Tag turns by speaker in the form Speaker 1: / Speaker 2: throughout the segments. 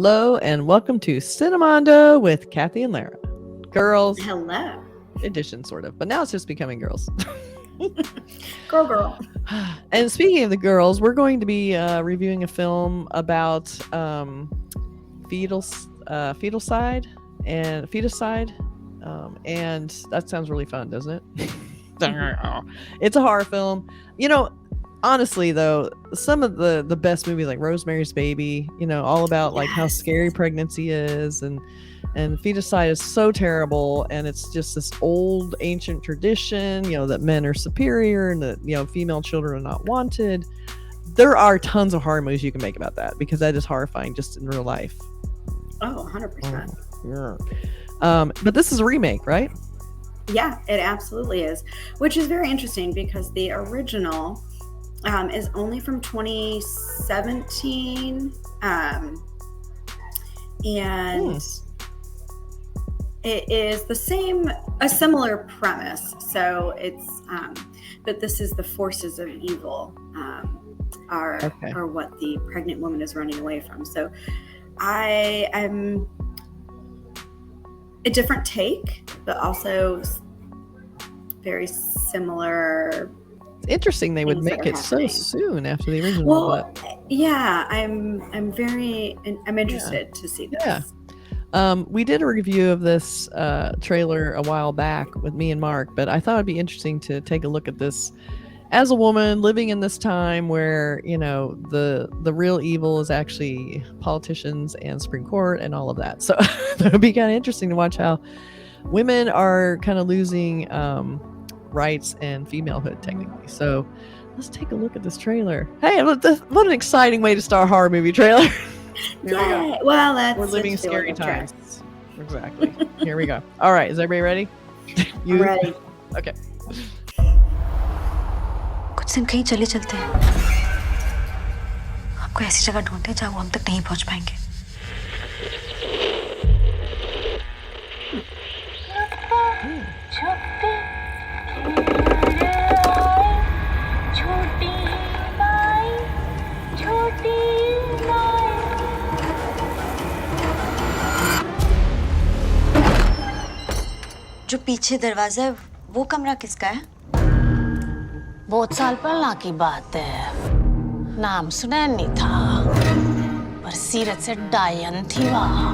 Speaker 1: Hello and welcome to Cinemondo with Kathy and Lara. Girls.
Speaker 2: Hello.
Speaker 1: Edition, sort of. But now it's just becoming girls.
Speaker 2: Girl.
Speaker 1: And speaking of the girls, we're going to be reviewing a film about feticide. And that sounds really fun, doesn't it? It's a horror film. You know, honestly though, some of the best movies like Rosemary's Baby, you know, all about like how scary pregnancy is, and feticide is so terrible, and it's just this old ancient tradition, you know, that men are superior and that, you know, female children are not wanted. There are tons of horror movies you can make about that, because that is horrifying just in real life.
Speaker 2: Oh, 100%.
Speaker 1: Yeah. But this is a remake, right?
Speaker 2: Yeah, it absolutely is, which is very interesting because the original is only from 2017, and it is a similar premise. So it's, but this is the forces of evil are what the pregnant woman is running away from. So I'm a different take, but also very similar.
Speaker 1: It's interesting they would make it so soon after the original.
Speaker 2: Well, yeah, I'm interested to see this.
Speaker 1: Yeah. We did a review of this trailer a while back with me and Mark, but I thought it'd be interesting to take a look at this as a woman living in this time where, you know, the real evil is actually politicians and Supreme Court and all of that. So it would be kind of interesting to watch how women are kind of losing rights and femalehood technically. So let's take a look at this trailer. Hey, what an exciting way to start a horror movie trailer.
Speaker 2: Yeah, well,
Speaker 1: we're living scary times. Exactly. Here we go. All right, is everybody ready?
Speaker 2: You ready?
Speaker 1: Okay.
Speaker 3: कुछ दिन कहीं चले चलते हैं, आपको ऐसी जगह ढूंढते जहां वो हम तक नहीं पहुंच पाएंगे। जो पीछे दरवाजा है, वो कमरा किसका है?
Speaker 4: बहुत साल पहला की बात है, नाम सुना नहीं था, पर सीरत से डायन थी वहाँ।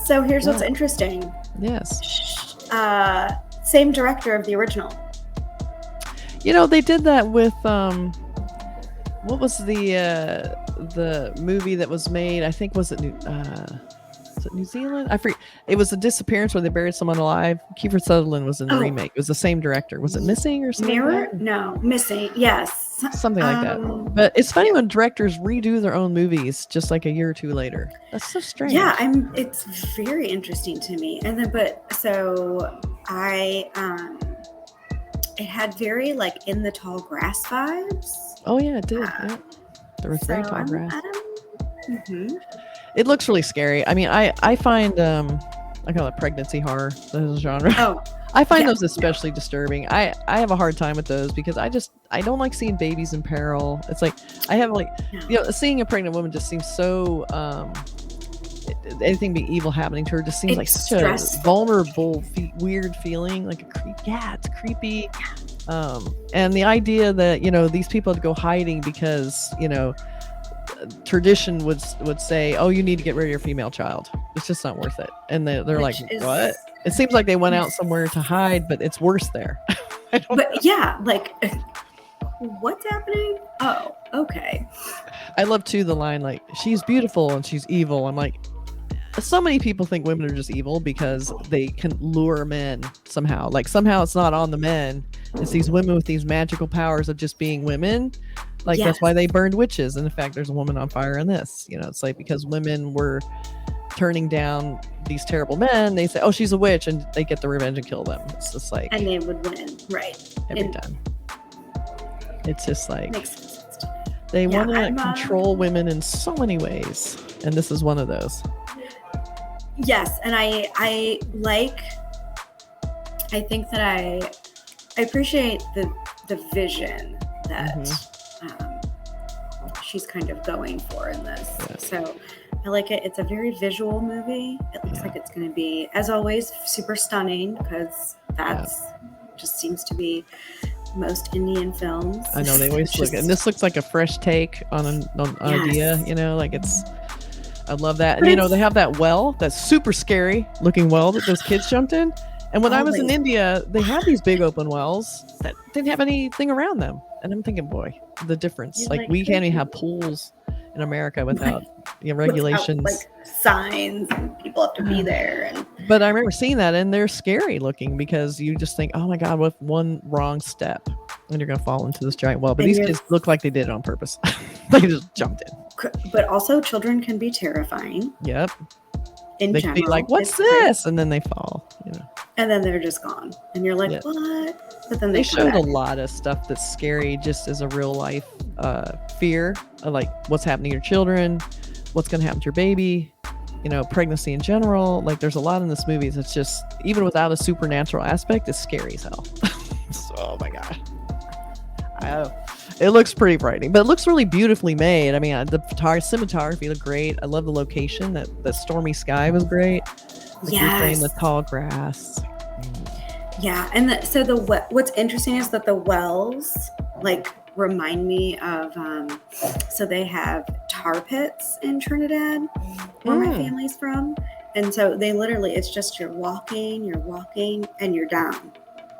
Speaker 2: So here's what's interesting.
Speaker 1: Yes.
Speaker 2: Same director of the original.
Speaker 1: You know, they did that with what was the movie that was made? I think was it New Zealand? I forget. It was a disappearance where they buried someone alive. Kiefer Sutherland was in the remake. It was the same director. Was it Missing or something?
Speaker 2: Mirror? No, Missing. Yes.
Speaker 1: Something like that. But it's funny when directors redo their own movies just like a year or two later. That's so strange.
Speaker 2: Yeah, it's very interesting to me. And then, it had very like In the Tall Grass vibes.
Speaker 1: Oh yeah, it did. Yeah. There was very tall grass.
Speaker 2: Mm-hmm.
Speaker 1: It looks really scary. I mean, I find I call it pregnancy horror, the genre.
Speaker 2: Oh,
Speaker 1: I find those especially disturbing. I have a hard time with those because I don't like seeing babies in peril. It's like I have you know, seeing a pregnant woman just seems so anything be evil happening to her just seems like such stressful. A vulnerable, weird feeling, like a creep. Yeah, it's creepy. And the idea that, you know, these people had to go hiding because, you know, tradition would say, oh, you need to get rid of your female child. It's just not worth it. And they're like, what? It seems like they went out somewhere to hide, but it's worse there.
Speaker 2: Yeah, like, what's happening? Oh, okay.
Speaker 1: I love too the line like, she's beautiful and she's evil. I'm like, so many people think women are just evil because they can lure men somehow. Like somehow it's not on the men. It's these women with these magical powers of just being women. Like that's why they burned witches. And in fact, there's a woman on fire in this. You know, it's like because women were turning down these terrible men, they say, oh, she's a witch, and they get the revenge and kill them. It's just like,
Speaker 2: and they would win, right?
Speaker 1: Every time. It's just like
Speaker 2: makes sense.
Speaker 1: They want to control women in so many ways, and this is one of those.
Speaker 2: Yes, and I think that I appreciate the vision that she's kind of going for in this. Yeah. So I like it. It's a very visual movie. It looks like it's going to be, as always, super stunning because that's just seems to be most Indian films.
Speaker 1: I know they always look, and this looks like a fresh take on an idea. You know, like it's. I love that, and you know they have that well, that super scary looking well that those kids jumped in. And when I was in India, they had these big open wells that didn't have anything around them. And I'm thinking, boy, the difference. Like we can't even have pools in America without regulations,
Speaker 2: without, like signs, and people have to be there.
Speaker 1: But I remember seeing that, and they're scary looking because you just think, oh my God, with one wrong step, and you're gonna fall into this giant well. But these kids look like they did it on purpose. They just jumped in.
Speaker 2: But also, children can be terrifying.
Speaker 1: Yep.
Speaker 2: In
Speaker 1: they
Speaker 2: general,
Speaker 1: can be like, "What's this?" And then they fall. You know.
Speaker 2: And then they're just gone, and you're like, "What?" But then
Speaker 1: they showed a lot of stuff that's scary, just as a real life fear, like what's happening to your children, what's going to happen to your baby, you know, pregnancy in general. Like, there's a lot in this movie that's just, even without a supernatural aspect, it's scary as hell. So, oh my God. It looks pretty frightening, but it looks really beautifully made. I mean, the cinematography looked great. I love the location. That stormy sky was great. The tall grass.
Speaker 2: Yeah, and what's interesting is that the wells like remind me of. So they have tar pits in Trinidad, where my family's from, and so they literally, it's just you're walking, and you're down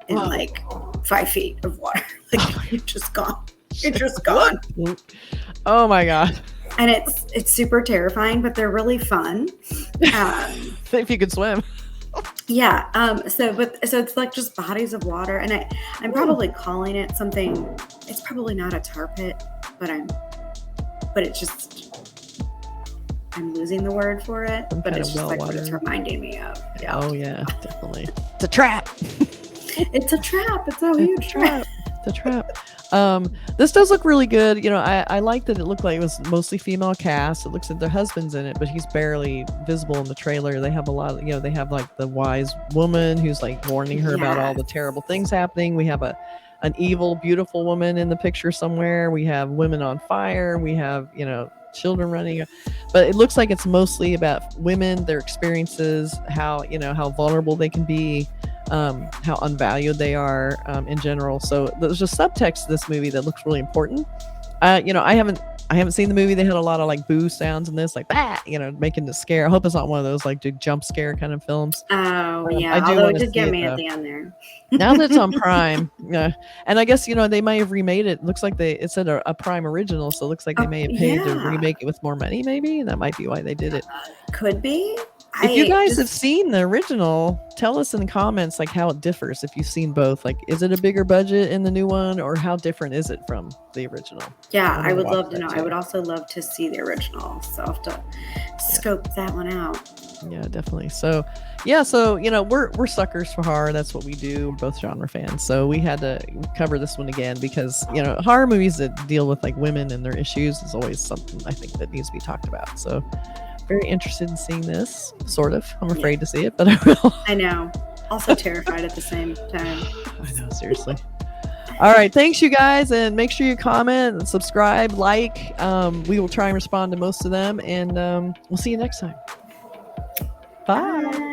Speaker 2: in like 5 feet of water. Like you're just gone. You're just gone.
Speaker 1: Oh my God.
Speaker 2: And it's super terrifying, but they're really fun.
Speaker 1: If you could swim.
Speaker 2: Yeah. So it's like just bodies of water, and I'm probably calling it something. It's probably not a tar pit, but it's just, I'm losing the word for it, but it's just like what it's reminding me of. Yeah.
Speaker 1: Oh yeah, definitely. It's a trap.
Speaker 2: It's a trap. It's a huge trap.
Speaker 1: It's a trap. This does look really good. You know, I like that it looked like it was mostly female cast. It looks like their husband's in it, but he's barely visible in the trailer. They have a lot of, you know, they have like the wise woman who's like warning her about all the terrible things happening. We have an evil, beautiful woman in the picture somewhere. We have women on fire. We have, you know, children running, but it looks like it's mostly about women, their experiences, how, you know, how vulnerable they can be, how unvalued they are in general. So there's just subtext to this movie that looks really important. You know, I haven't seen the movie. They had a lot of like boo sounds in this, like that, you know, making the scare. I hope it's not one of those like jump scare kind of films.
Speaker 2: Oh yeah, I do. Although it did get me at the end there.
Speaker 1: Now that it's on Prime, and I guess, you know, they may have remade it. Looks like it said a Prime original, so it looks like they may have paid to remake it with more money. Maybe that might be why they did it.
Speaker 2: Could be.
Speaker 1: If you guys have seen the original, tell us in the comments like how it differs. If you've seen both, like, is it a bigger budget in the new one, or how different is it from the original?
Speaker 2: Yeah, I would love to know. I would also love to see the original, so I'll have to scope that one out.
Speaker 1: Yeah, definitely. So you know, we're suckers for horror. That's what we do. We're both genre fans, so we had to cover this one again because, you know, horror movies that deal with like women and their issues is always something I think that needs to be talked about. So very interested in seeing this, sort of. I'm afraid to see it, but I will.
Speaker 2: I know. Also terrified at the same time.
Speaker 1: I know, seriously. All right, thanks you guys, and make sure you comment and subscribe, like. We will try and respond to most of them, and we'll see you next time. Bye.